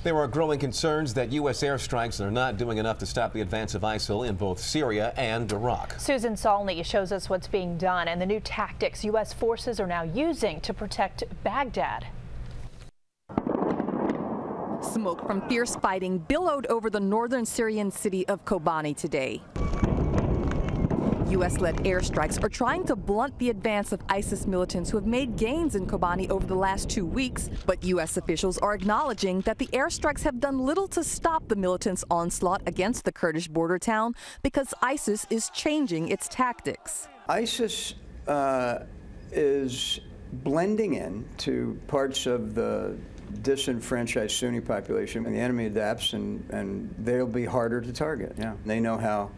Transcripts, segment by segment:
There are growing concerns that U.S. airstrikes are not doing enough to stop the advance of ISIL in both Syria and Iraq. Susan Salney shows us what's being done and the new tactics U.S. forces are now using to protect Baghdad. Smoke from fierce fighting billowed over the northern Syrian city of Kobani today. U.S.-led airstrikes are trying to blunt the advance of ISIS militants who have made gains in Kobani over the last 2 weeks. But U.S. officials are acknowledging that the airstrikes have done little to stop the militants' onslaught against the Kurdish border town because ISIS is changing its tactics. ISIS is blending in to parts of the disenfranchised Sunni population, and the enemy adapts, and they'll be harder to target. Yeah, they know how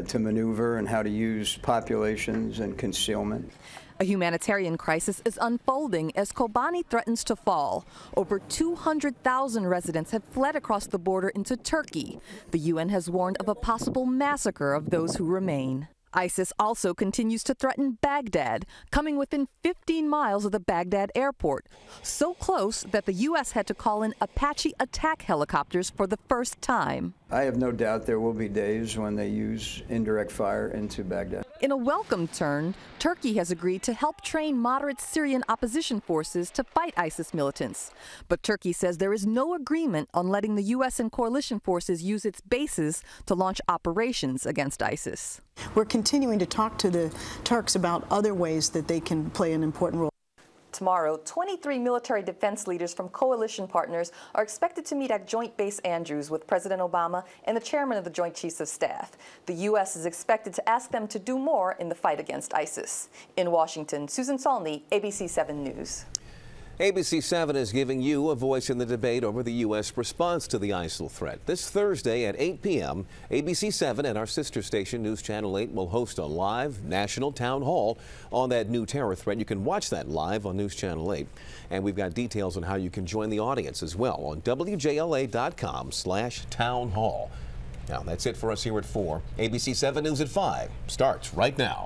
to maneuver and how to use populations and concealment. A humanitarian crisis is unfolding as Kobani threatens to fall. Over 200,000 residents have fled across the border into Turkey. The UN has warned of a possible massacre of those who remain. ISIS also continues to threaten Baghdad, coming within 15 miles of the Baghdad airport. So close that the U.S. had to call in Apache attack helicopters for the first time. I have no doubt there will be days when they use indirect fire into Baghdad. In a welcome turn, Turkey has agreed to help train moderate Syrian opposition forces to fight ISIS militants. But Turkey says there is no agreement on letting the U.S. and coalition forces use its bases to launch operations against ISIS. We're continuing to talk to the Turks about other ways that they can play an important role. Tomorrow, 23 military defense leaders from coalition partners are expected to meet at Joint Base Andrews with President Obama and the chairman of the Joint Chiefs of Staff. The U.S. is expected to ask them to do more in the fight against ISIS. In Washington, Susan Salney, ABC 7 News. ABC 7 is giving you a voice in the debate over the U.S. response to the ISIL threat. This Thursday at 8 p.m., ABC 7 and our sister station, News Channel 8, will host a live national town hall on that new terror threat. You can watch that live on News Channel 8. And we've got details on how you can join the audience as well on WJLA.com/townhall. Now, that's it for us here at 4. ABC 7 News at 5 starts right now.